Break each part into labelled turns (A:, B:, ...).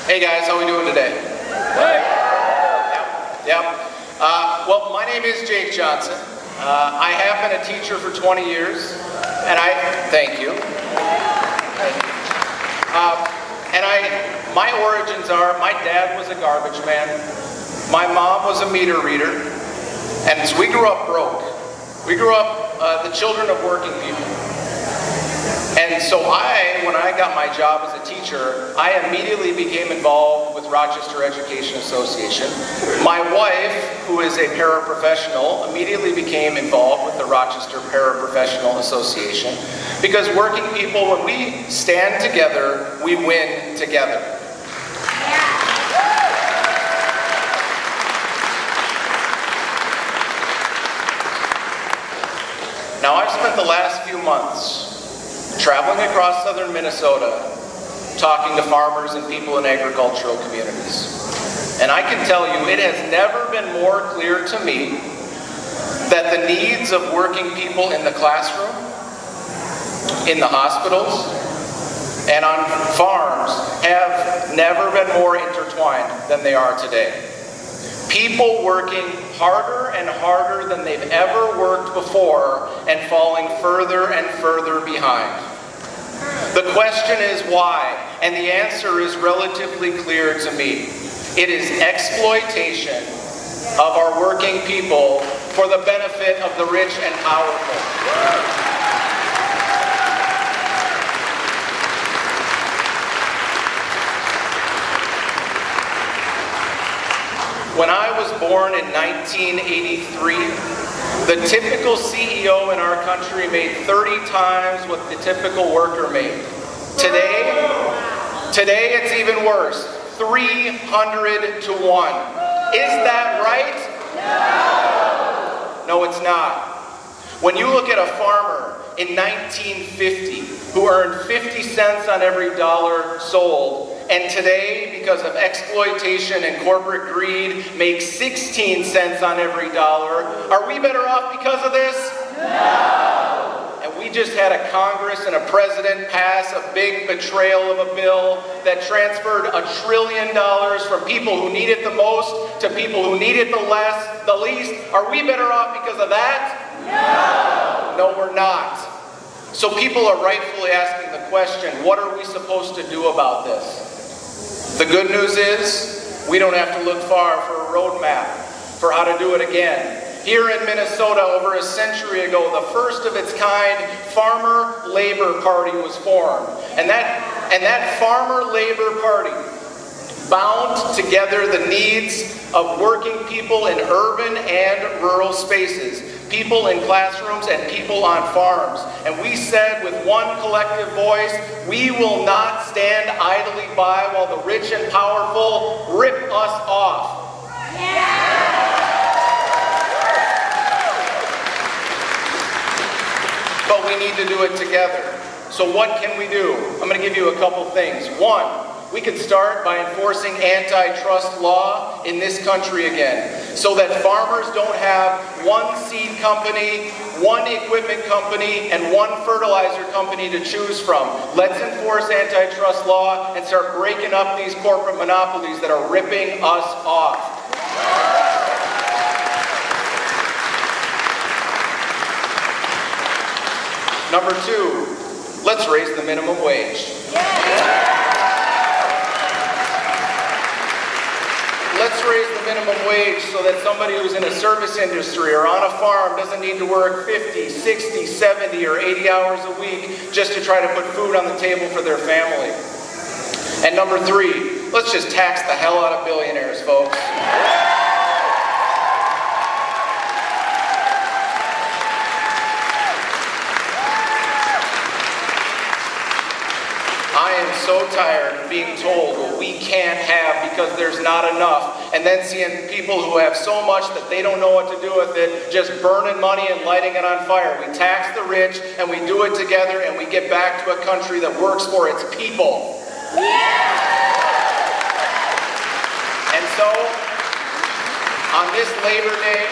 A: Hey guys, how we doing today? Yep. Well, my name is Jake Johnson. I have been a teacher for 20 years, and thank you. My origins are, my dad was a garbage man, my mom was a meter reader, and so we grew up broke. We grew up the children of working people. And so when I got my job as a teacher, I immediately became involved with Rochester Education Association. My wife, who is a paraprofessional, immediately became involved with the Rochester Paraprofessional Association, because working people, when we stand together, we win together. Now, I've spent the last few months traveling across southern Minnesota, talking to farmers and people in agricultural communities. And I can tell you, it has never been more clear to me that the needs of working people in the classroom, in the hospitals, and on farms have never been more intertwined than they are today. People working harder and harder than they've ever worked before and falling further and further behind. The question is why, and the answer is relatively clear to me. It is exploitation of our working people for the benefit of the rich and powerful. When I was born in 1983, the typical CEO in our country made 30 times what the typical worker made. Today it's even worse, 300 to 1. Is that right? No, it's not. When you look at a farmer in 1950 who earned 50 cents on every dollar sold, and today, because of exploitation and corporate greed, makes 16 cents on every dollar, are we better off because of this? No! And we just had a Congress and a president pass a big betrayal of a bill that transferred $1 trillion from people who need it the most to people who need it the least. Are we better off because of that? No! No, we're not. So people are rightfully asking the question, what are we supposed to do about this? The good news is, we don't have to look far for a roadmap for how to do it again. Here in Minnesota, over a century ago, the first of its kind Farmer Labor Party was formed. And that Farmer Labor Party bound together the needs of working people in urban and rural spaces, people in classrooms and people on farms. And we said with one collective voice, we will not stand idly by while the rich and powerful rip us off. But we need to do it together. So what can we do? I'm going to give you a couple things. One, we can start by enforcing antitrust law in this country again, so that farmers don't have one seed company, one equipment company, and one fertilizer company to choose from. Let's enforce antitrust law and start breaking up these corporate monopolies that are ripping us off. Number two, let's raise the minimum wage. Let's raise the minimum wage so that somebody who's in a service industry or on a farm doesn't need to work 50, 60, 70, or 80 hours a week just to try to put food on the table for their family. And number three, let's just tax the hell out of billionaires, folks. I am so tired of being told what we can't have because there's not enough, and then seeing people who have so much that they don't know what to do with it, just burning money and lighting it on fire. We tax the rich, and we do it together, and we get back to a country that works for its people. And so, on this Labor Day,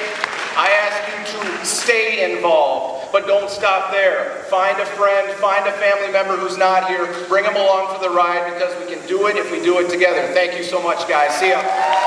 A: I ask you to stay involved. But don't stop there. Find a friend, find a family member who's not here, bring them along for the ride because we can do it if we do it together. Thank you so much, guys. See ya.